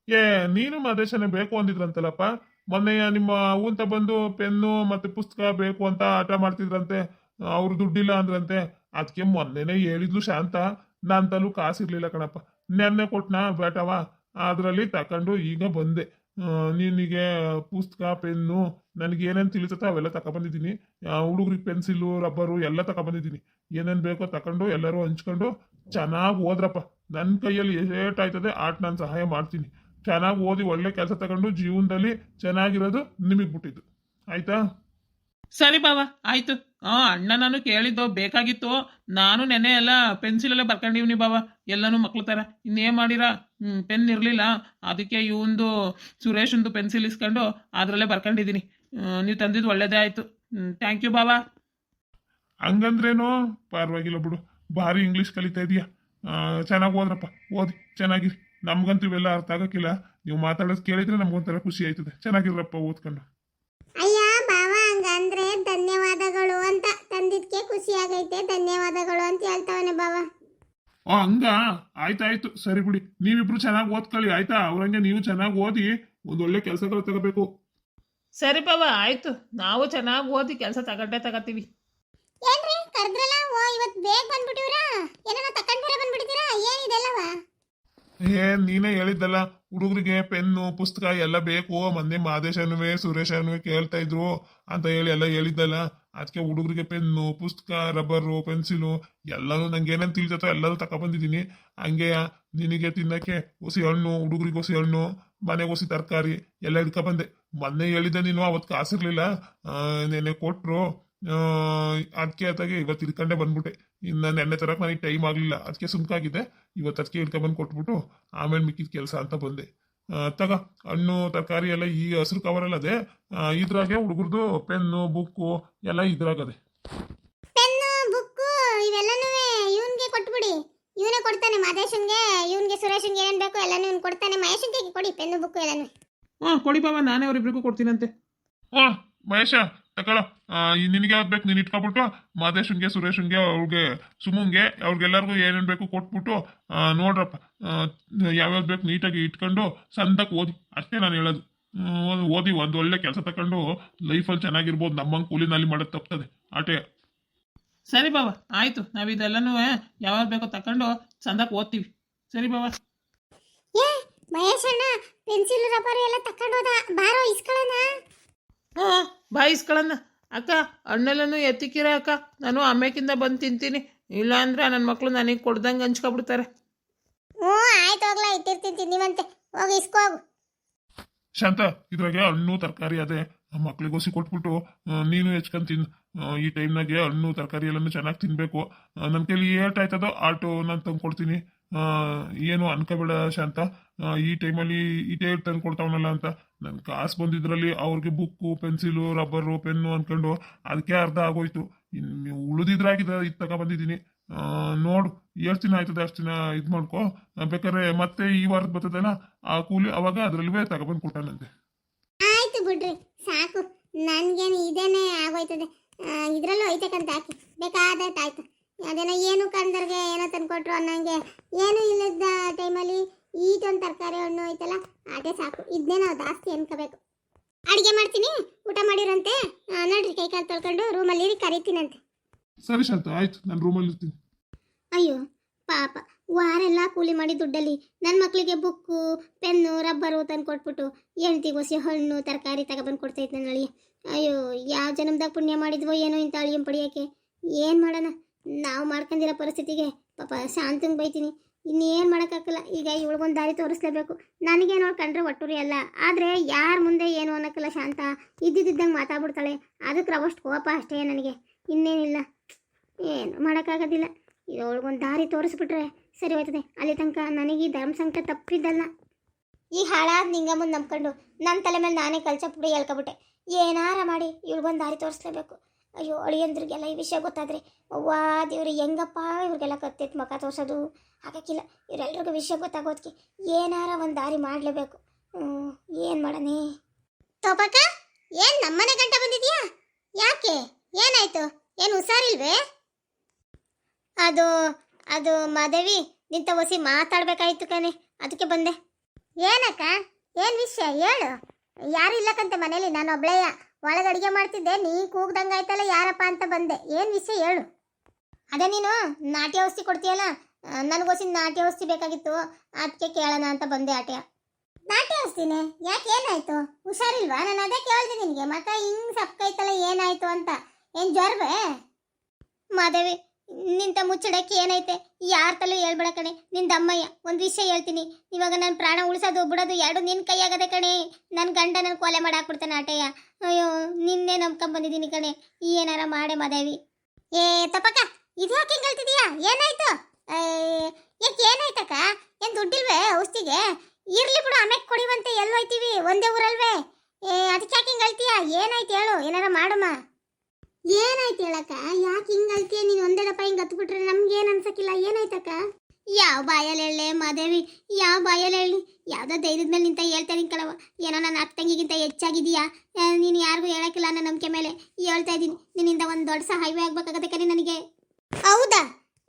ಏ ನೀನು ಮದೇಶನೇ ಬೇಕು ಅಂದಿದ್ರಂತಲ್ಲಪ್ಪ ಮೊನ್ನೆಯ. ನಿಮ್ಮ ಅವಂತ ಬಂದು ಪೆನ್ನು ಮತ್ತೆ ಪುಸ್ತಕ ಬೇಕು ಅಂತ ಆಟ ಮಾಡ್ತಿದ್ರಂತೆ. ಅವ್ರು ದುಡ್ಡಿಲ್ಲ ಅಂದ್ರಂತೆ. ಅದಕ್ಕೆ ಮೊನ್ನೆನೇ ಹೇಳಿದ್ಲು ಶಾಂತ. ನನ್ನ ತಲೂ ಕಾಸಿರ್ಲಿಲ್ಲ ಕಣಪ್ಪ. ನೆನ್ನೆ ಕೊಟ್ನಾ ಬೇಟವ, ಅದರಲ್ಲಿ ತಕೊಂಡು ಈಗ ಬಂದೆ. ನಿನಗೆ ಪುಸ್ತಕ ಪೆನ್ನು ನನಗೆ ಏನೇನು ತಿಳಿಸುತ್ತೋ ಅವೆಲ್ಲ ತಗೊಬಂದಿದ್ದೀನಿ. ಹುಡುಗ್ರಿಗೆ ಪೆನ್ಸಿಲು ರಬ್ಬರು ಎಲ್ಲ ತಗೊಬಂದಿದ್ದೀನಿ. ಏನೇನು ಬೇಕೋ ತಗೊಂಡು ಎಲ್ಲರೂ ಹಂಚ್ಕೊಂಡು ಚೆನ್ನಾಗಿ ಓದ್ರಪ್ಪ. ನನ್ನ ಕೈಯಲ್ಲಿ ಏಟಾಯ್ತದೆ ಆಟ ನಾನು ಸಹಾಯ ಮಾಡ್ತೀನಿ. ಚೆನ್ನಾಗಿ ಓದಿ ಒಳ್ಳೆ ಕೆಲಸ ತಗೊಂಡು ಜೀವನದಲ್ಲಿ ಚೆನ್ನಾಗಿರೋದು ನಿಮಗೆ ಬಿಟ್ಟಿದ್ದು ಆಯ್ತಾ? ಸರಿ ಬಾವ ಆಯ್ತು. ಅಣ್ಣ ನಾನು ಕೇಳಿದ್ದು ಬೇಕಾಗಿತ್ತು. ನಾನು ನೆನ್ನೆ ಎಲ್ಲ ಪೆನ್ಸಿಲೆಲ್ಲ ಬರ್ಕೊಂಡಿವ್ನಿ ಬಾವ, ಎಲ್ಲನೂ ಮಕ್ಳ ಥರ. ಇನ್ನೇನು ಮಾಡಿರ, ಪೆನ್ ಇರಲಿಲ್ಲ, ಅದಕ್ಕೆ ಇವಂದು ಸುರೇಶಂದು ಪೆನ್ಸಿಲ್ ಇಸ್ಕೊಂಡು ಅದರಲ್ಲೇ ಬರ್ಕೊಂಡಿದ್ದೀನಿ. ನೀವು ತಂದಿದ್ದು ಒಳ್ಳೇದೇ ಆಯಿತು. ಥ್ಯಾಂಕ್ ಯು ಬಾವ. ಹಂಗಂದ್ರೇನೋ ಪರವಾಗಿಲ್ಲ ಬಿಡು, ಭಾರಿ ಇಂಗ್ಲೀಷ್ ಕಲಿತಾ ಇದೀಯಾ. ಚೆನ್ನಾಗಿ ಓದ್ರಪ್ಪ, ಓದಿ ಚೆನ್ನಾಗಿರಿ. ನಮ್ಗಂತೂ ಇವೆಲ್ಲ ಅರ್ಥ ಆಗಕ್ಕಿಲ್ಲ, ನೀವು ಮಾತಾಡೋದು ಕೇಳಿದ್ರೆ ನಮ್ಗೊಂಥರ ಖುಷಿ ಆಯ್ತದೆ. ಚೆನ್ನಾಗಿರಪ್ಪ ಓದ್ಕೊಂಡು. ಅಯ್ಯ ಬಾವ ಹಂಗಂದ್ರೆ ಧನ್ಯವಾದಗಳು ಅಂತ ತಂದಿದ್ಕೆ ಖುಷಿ ಆಗೈತೆ, ಧನ್ಯವಾದಗಳು ಅಂತ ಹೇಳ್ತಾವನೆ ಬಾವ. ಹಂಗ ಆಯ್ತಾಯ್ತು, ಸರಿ ಬಿಡಿ. ನೀವಿಬ್ರು ಚೆನ್ನಾಗಿ ಓದ್ಕೊಳ್ಳಿ ಆಯ್ತಾ? ಅವ್ರಂಗೆ ನೀವು ಚೆನ್ನಾಗಿ ಓದಿ ಒಂದೊಳ್ಳೆ ಕೆಲಸಗಳು ತಗೋಬೇಕು. ಸರಿ ಬಾವ ಆಯಿತು, ನಾವು ಚೆನ್ನಾಗಿ ಓದಿ ಕೆಲಸ ತಗೋತೀವಿ. ಏನ್ರಿ ಕರೆದ್ರಲ್ಲ? ಓ ಇವತ್ತು ಬೇಗ ಬಂದ್ಬಿಟ್ಟಿವ್ರಾ? ಏನಾರ ತಕೊಂಡ್ ಬೇರೆ ಬಂದ್ಬಿಟ್ಟಿದ್ದೀರಾ? ಏನಿದೆಲ್ಲವ? ನೀನೇ ಹೇಳಿದ್ದಲ್ಲ ಹುಡುಗರಿಗೆ ಪೆನ್ನು ಪುಸ್ತಕ ಎಲ್ಲ ಬೇಕು. ಮೊನ್ನೆ ಮಾದೇಶನೂ ಸುರೇಶನೂ ಕೇಳ್ತಾ ಇದ್ರು ಅಂತ ಹೇಳಿ ಎಲ್ಲ ಹೇಳಿದ್ದಲ್ಲ. ಅದಕ್ಕೆ ಹುಡುಗರಿಗೆ ಪೆನ್ನು ಪುಸ್ತಕ ರಬ್ಬರು ಪೆನ್ಸಿಲು ಎಲ್ಲನೂ ನಂಗೆ ಏನೇನು ತಿಳಿತೋ ಎಲ್ಲರೂ ತಗೊಬಂದಿದ್ದೀನಿ. ಹಂಗೆ ನಿನಗೆ ತಿನ್ನಕ್ಕೆ ಹೊಸಿ ಹಣ್ಣು, ಹುಡುಗರಿಗೆ ಹೊಸಿ ಹಣ್ಣು, ಮನೆಗೆ ಹೊಸಿ ತರಕಾರಿ ಎಲ್ಲ ಹಿಡ್ಕೊಬಂದೆ. ಮೊನ್ನೆ ಹೇಳಿದ್ದೆ ನೀನು, ಅವತ್ತು ಕಾಸಿರ್ಲಿಲ್ಲ, ನೆನ್ನೆ ಕೊಟ್ಟರು. ಅದಕ್ಕೆ ಅದಾಗೆ ಇವತ್ತು ಹಿಡ್ಕೊಂಡೆ ಬಂದ್ಬಿಟ್ಟೆ. ಇನ್ನು ನೆನ್ನೆ ತರಕ್ಕೆ ನನಗೆ ಟೈಮ್ ಆಗಲಿಲ್ಲ, ಅದಕ್ಕೆ ಸುಮ್ಕಾಗಿದ್ದೆ. ಇವತ್ತು ಅದಕ್ಕೆ ಹಿಡ್ಕೊಂಬಂದು ಕೊಟ್ಬಿಟ್ಟು ಆಮೇಲೆ ಮಿಕ್ಕಿದ ಕೆಲಸ ಅಂತ ಬಂದೆ. ತಗ ಹಣ್ಣು ತರಕಾರಿ ಎಲ್ಲ ಈ ಹಸಿರು ಕವರಲ್ಲಿ ಅದೇ. ಇದ್ರಾಗೆ ಹುಡುಗರದು ಪೆನ್ನು ಬುಕ್ಕು ಎಲ್ಲ ಇದ್ರಾಗದೆ. ಪೆನ್ನು ಬುಕ್ಕು ಇವೆಲ್ಲನೂ ಇವನ್ಗೆ ಕೊಟ್ಬಿಡಿ. ಇವನೇ ಕೊಡ್ತಾನೆ ಮಾದೇಶನ್ಗೆ, ಇವನ್ಗೆ ಸುರೇಶನ್ಗೆ ಏನೇನು ಬೇಕು ಎಲ್ಲನೂ ಇವನು ಕೊಡ್ತಾನೆ. ಮಹೇಶನ್ಗೆ ಕೊಡಿ ಪೆನ್ನು ಬುಕ್ಕು ಎಲ್ಲನೂ. ಕೊಡಿ ಬಾವ, ನಾನೇ ಅವರಿಬ್ರಿಗೂ ಕೊಡ್ತೀನಂತೆ. ಮಹೇಶ ತಗೊಳ, ನಿನಗೆ ಯಾವ್ದು ಬೇಕು ನೀನು ಇಟ್ಕೊಬಿಟ್ಟು ಮಾದೇಶನ್ಗೆ ಸುರೇಶನ್ಗೆ ಅವ್ರಿಗೆ ಸುಮಂಗೆ ಅವ್ರಿಗೆಲ್ಲರಿಗೂ ಏನೇನು ಬೇಕು ಕೊಟ್ಬಿಟ್ಟು ನೋಡ್ರಪ್ಪ. ಯಾವ್ಯಾವ್ದು ಬೇಕು ನೀಟಾಗಿ ಇಟ್ಕೊಂಡು ಸಂದಕ್ಕೆ ಓದಿ, ಅಷ್ಟೇ ನಾನು ಹೇಳೋದು. ಓದಿ ಒಂದು ಒಳ್ಳೆ ಕೆಲಸ ತಗೊಂಡು ಲೈಫಲ್ಲಿ ಚೆನ್ನಾಗಿರ್ಬೋದು. ನಮ್ಮಂಗೆ ಕೂಲಿನಲ್ಲಿ ಮಾಡೋದು ತಪ್ತದೆ ಆಟೆ. ಸರಿ ಬಾವ ಆಯಿತು, ನಾವು ಇದೆಲ್ಲನೂ ಯಾವಾಗ ಬೇಕೋ ತಗೊಂಡು ಸಂದಕ್ಕೆ ಓದ್ತೀವಿ. ಸರಿ ಬಾವ. ಏ ಮಹೇಶ್ ಅಣ್ಣ ಪೆನ್ಸಿಲ್ ರಬ್ಬರ್ ಎಲ್ಲ ತಕೊಂಡೋದ, ಬಾರೋ ಇಸ್ಕೊಳ್ಳೋಣ. ಬಾಯಿಸ್ಕೊಳ್ಳೋಣ ಅಕ್ಕ. ಹಣ್ಣೆಲ್ಲನೂ ಎತ್ತಿಕ್ಕಿರ ಅಕ್ಕ, ನಾನು ಅಮ್ಮೇಕಿಂದ ಬಂದು ತಿಂತೀನಿ. ಇಲ್ಲ ಅಂದ್ರೆ ನನ್ನ ಮಕ್ಕಳು ನನಗೆ ಕೊಡ್ದಂಗೆ ಹಂಚ್ಕೊಬಿಡ್ತಾರೆ. ಹ್ಞೂ ಆಯ್ತು, ಹೋಗ್ಲಾ ಇಟ್ಟಿರ್ತೀನಿ ನೀವಂತೆ, ಹೋಗಿ ಇಸ್ಕೋಗು. ಶಾಂತ ಇದ್ರಾಗೆ ಹಣ್ಣು ತರಕಾರಿ ಅದೇ, ಮಕ್ಳಿಗೋಸಿ ಕೊಟ್ಬಿಟ್ಟು ನೀನು ಹೆಚ್ಕೊಂಡು ತಿನ್ನು. ಈ ಟೈಮ್ನಾಗೆ ಹಣ್ಣು ತರಕಾರಿ ಎಲ್ಲನೂ ಚೆನ್ನಾಗಿ ತಿನ್ಬೇಕು. ನನ್ನ ಕೈಲಿ ಏಟಾಯ್ತದೋ ಆಟೋ ನಾನು ತಂದ್ಕೊಡ್ತೀನಿ. ಏನು ಅನ್ಕೋಬೇಡ ಶಾಂತ, ಈ ಟೈಮಲ್ಲಿ ಇದೇ ತಂದು ಕೊಡ್ತಾವನಲ್ಲ ಅಂತ. ನನ್ನ ಕಾಸು ಬಂದಿದ್ರಲ್ಲಿ ಅವ್ರಿಗೆ ಬುಕ್ಕು ಪೆನ್ಸಿಲು ರಬ್ಬರು ಪೆನ್ನು ಅಂದ್ಕೊಂಡು ಅದಕ್ಕೆ ಅರ್ಧ ಆಗೋಯ್ತು. ಇನ್ನು ಉಳಿದಿದ್ರಾಗಿದ್ದ ಇದು ತಗೊಬಂದಿದ್ದೀನಿ. ನೋಡು ಎಷ್ಟು ದಿನ ಆಯ್ತದೆ ಅಷ್ಟು ದಿನ ಇದು ಮಾಡ್ಕೊ. ಬೇಕಾದ್ರೆ ಮತ್ತೆ ಈ ವಾರದ ಬರ್ತದಲ್ಲ ಆ ಕೂಲಿ ಅವಾಗ ಅದರಲ್ಲೇ ತಗೊಬಂದು ಕೊಟ್ಟಾನಂತೆ. ಆಯ್ತು ಬಿಡ್ರಿ ಸಾಕು, ನನ್ಗೇನು ಇದೇನೆ ಆಗೋಯ್ತದೆ. ಇದ್ರಲ್ಲೂ ಐತಕ್ಕಂತ ಹಾಕಿ ಬೇಕಾದಟ್ಟು ಆಯ್ತು. ಅದೇನೋ ಏನು ಕಂದರ್ಗೆ ಏನೋ ತಂದ್ಕೊಟ್ರು ಅನ್ನಂಗೆ ಏನು ಇಲ್ಲದ ಟೈಮಲ್ಲಿ ಈಟೊಂದು ತರಕಾರಿ ಹಣ್ಣು ಐತಲ್ಲ ಅದೇ ಸಾಕು. ಇದನ್ನೇ ನಾವು ಜಾಸ್ತಿ ಅನ್ಕೋಬೇಕು. ಅಡಿಗೆ ಮಾಡ್ತೀನಿ, ಊಟ ಮಾಡಿರಂತೆ. ನೋಡ್ರಿ ಕೈ ಕಾಲು ತೊಳ್ಕೊಂಡು ರೂಮಲ್ಲಿ ಕರೀತೀನಂತೆ. ಸರಿ ಶಾಂತ, ಆಯ್ತು, ನಾನು ರೂಮಲ್ಲಿ ಇರ್ತೀನಿ. ಅಯ್ಯೋ ಪಾಪ, ವಾರೆಲ್ಲ ಕೂಲಿ ಮಾಡಿ ದುಡ್ಡಲ್ಲಿ ನನ್ನ ಮಕ್ಕಳಿಗೆ ಬುಕ್ಕು ಪೆನ್ನು ರಬ್ಬರು ತಂದು ಕೊಟ್ಬಿಟ್ಟು ಹೆಂಡ್ತಿಗೆ ಹೊಸಿ ಹಣ್ಣು ತರಕಾರಿ ತಗೊಬಂದು ಕೊಡ್ತೈತೆ ನನ್ನ ಅಳಿಯ. ಅಯ್ಯೋ ಯಾವ ಜನ್ಮದಾಗ ಪುಣ್ಯ ಮಾಡಿದ್ವೋ ಏನೋ ಇಂಥ ಅಳಿಯಂ ಪಡಿಯೋಕ್ಕೆ. ಏನು ಮಾಡೋಣ, ನಾವು ಮಾಡ್ಕೊಂಡಿರೋ ಪರಿಸ್ಥಿತಿಗೆ ಪಾಪ ಶಾಂತಂಗೆ ಬೈತೀನಿ. ಇನ್ನೇನು ಮಾಡೋಕ್ಕಾಗಲ್ಲ. ಈಗ ಇವಳಿಗೊಂದು ದಾರಿ ತೋರಿಸ್ಲೇಬೇಕು. ನನಗೆ ನೋಡ್ಕೊಂಡ್ರೆ ಒಟ್ಟುರಿ ಅಲ್ಲ, ಆದರೆ ಯಾರ ಮುಂದೆ ಏನು ಅನ್ನೋಕ್ಕಲ್ಲ. ಶಾಂತ ಇದ್ದಿದ್ದಂಗೆ ಮಾತಾಡ್ಬಿಡ್ತಾಳೆ, ಅದಕ್ಕೆ ರವಷ್ಟು ಕೋಪ ಅಷ್ಟೇ ನನಗೆ, ಇನ್ನೇನಿಲ್ಲ. ಏನು ಮಾಡೋಕ್ಕಾಗೋದಿಲ್ಲ. ಇವಳಿಗೊಂದು ದಾರಿ ತೋರಿಸ್ಬಿಟ್ರೆ ಸರಿ ಹೋಯ್ತದೆ. ಅಲ್ಲಿ ತನಕ ನನಗೆ ಈ ಧರ್ಮ ಸಂಕಟ ತಪ್ಪಿದ್ದಲ್ಲ. ಈ ಹಾಳಾದ ನಿಂಗಮ್ಮನ ನಂಬ್ಕೊಂಡು ನನ್ನ ತಲೆ ಮೇಲೆ ನಾನೇ ಕಲ್ಚಪುಡಿ ಹೇಳ್ಕೊಬಿಟ್ಟೆ. ಏನಾರ ಮಾಡಿ ಇವಳಿಗೊಂದು ದಾರಿ ತೋರಿಸ್ಲೇಬೇಕು. ಅಯ್ಯೋ ಅಳಿಯಂದ್ರಿಗೆಲ್ಲ ಈ ವಿಷಯ ಗೊತ್ತಾದರೆ ಅವ್ವಾ ದೇವ್ರು ಹೆಂಗಪ್ಪ ಇವ್ರಿಗೆಲ್ಲ ಕತ್ತಿತ್ತು ಮುಖ ತೋರಿಸೋದು ಆಗಕ್ಕಿಲ್ಲ. ಇವರೆಲ್ರಿಗೂ ವಿಷಯ ಗೊತ್ತಾಗೋದಕ್ಕೆ ಏನಾರ ಒಂದು ದಾರಿ ಮಾಡಲೇಬೇಕು. ಏನು ಮಾಡನೇ? ತೋಪಕ್ಕ, ಏನು ನಮ್ಮನೆ ಗಂಟ ಬಂದಿದ್ಯಾ? ಯಾಕೆ, ಏನಾಯ್ತು? ಏನು ಹುಷಾರಿಲ್ವೇ? ಅದು ಅದು ಮಾದೇವಿ ನಿಂತ ಹೊಸಿ ಮಾತಾಡ್ಬೇಕಾಯ್ತು ಕಣೆ, ಅದಕ್ಕೆ ಬಂದೆ. ಏನಕ್ಕ, ಏನು ವಿಷಯ ಹೇಳು. ಯಾರು ಇಲ್ಲಕ್ಕಂತೆ ಮನೇಲಿ, ನಾನು ಒಬ್ಳೆಯ ಒಳಗೆ ಅಡುಗೆ ಮಾಡ್ತಿದ್ದೆ. ನೀ ಕೂಗ್ದಂಗೆ ಆಯ್ತಲ್ಲ ಯಾರಪ್ಪ ಅಂತ ಬಂದೆ. ಏನು ವಿಷಯ ಹೇಳು. ಅದೇ ನೀನು ನಾಟಿ ಔಷಧಿ ಕೊಡ್ತೀಯಲ್ಲ, ನನಗೋಸಿ ನಾಟಿ ಔಷಧಿ ಬೇಕಾಗಿತ್ತು, ಅದಕ್ಕೆ ಕೇಳೋಣ ಅಂತ ಬಂದೆ. ಆಟೆ ನಾಟಿ ಔಷಧಿನೇ? ಯಾಕೆ, ಏನಾಯ್ತು? ಹುಷಾರಿಲ್ವಾ? ನಾನು ಅದೇ ಕೇಳಿದೆ ನಿನಗೆ, ಮಕ್ಕ ಹಿಂಗೆ ಸಪ್ಪೈತಲ್ಲ ಏನಾಯ್ತು ಅಂತ. ಏನು ಜ್ವರವೇ? ಮಾದೇವಿ ನಿಂತ ಮುಚ್ಚಡಕ್ಕೆ ಏನೈತೆ? ಯಾರ ತಲೂ ಹೇಳ್ಬೇಡ ಕಣೆ, ನಿಂದ ಅಮ್ಮಯ್ಯ. ಒಂದು ವಿಷಯ ಹೇಳ್ತೀನಿ, ಇವಾಗ ನನ್ನ ಪ್ರಾಣ ಉಳಿಸೋದು ಬಿಡೋದು ಎರಡು ನಿನ್ನ ಕೈಯಾಗದೆ ಕಣೆ. ನನ್ನ ಗಂಡ ನನ್ನ ಕೊಲೆ ಮಾಡಾಕ್ಬಿಡ್ತಾನೆ ಆಟಯ್ಯ. ಅಯ್ಯೋ ನಿನ್ನೆ ನಂಬ್ಕೊಂಬಂದಿದ್ದೀನಿ ಕಣೆ, ಏನಾರ ಮಾಡೆ ಮಾದೇವಿ. ಏ ತಪ್ಪಕ್ಕ, ಇದು ಯಾಕೆ ಹಿಂಗೆ ಹೇಳ್ತಿದೀಯಾ? ಏನಾಯ್ತು? ಯಾಕೆ ಏನಾಯ್ತಕ್ಕ? ಏನು ದುಡ್ಡಿಲ್ವೇ ಔಷಧಿಗೆ? ಇರ್ಲಿ ಬಿಡು, ಆಮೇಲೆ ಕೊಡಿವಂತೆ. ಎಲ್ಲೋಯ್ತೀವಿ, ಒಂದೇ ಊರಲ್ವೇ? ಅದಕ್ಕೆ ಯಾಕೆ ಹಿಂಗೆ ಹೇಳ್ತೀಯಾ? ಏನಾಯ್ತು ಹೇಳು, ಏನಾರ ಮಾಡಮ್ಮ. ಏನಾಯ್ತು ಹೇಳಕ್ಕ? ಯಾಕೆ ಹಿಂಗೆ ಅಳ್ತೀಯ ನೀನು? ಒಂದೇ ದಪ್ಪ ಹಿಂಗೆ ಹತ್ಬಿಟ್ರೆ ನಮ್ಗೇನು ಅನ್ಸಕ್ಕಿಲ್ಲ. ಏನಾಯ್ತಕ್ಕ? ಯಾವ ಬಾಯಲ್ಲಿ ಹೇಳಲೆ ಮಾದೇವಿ, ಯಾವ ಬಾಯಲ್ಲಿ ಹೇಳಿ? ಯಾವುದೋ ಧೈರ್ಯದ ಮೇಲೆ ನಿಂತ ಹೇಳ್ತಾನೆ ಕಣವ. ಏನೋ ನನ್ನ ಅಕ್ಕ ತಂಗಿಗಿಂತ ಹೆಚ್ಚಾಗಿದೆಯಾ? ನೀನು ಯಾರಿಗೂ ಹೇಳಕ್ಕಿಲ್ಲ ಅನ್ನೋ ನಂಬಿಕೆ ಮೇಲೆ ಹೇಳ್ತಾ ಇದ್ದೀನಿ. ನಿನ್ನಿಂದ ಒಂದು ದೊಡ್ಡ ಸಹಾಯವೇ ಆಗ್ಬೇಕಾಗತ್ತೆ ಕಣೆ ನನಗೆ. ಹೌದಾ?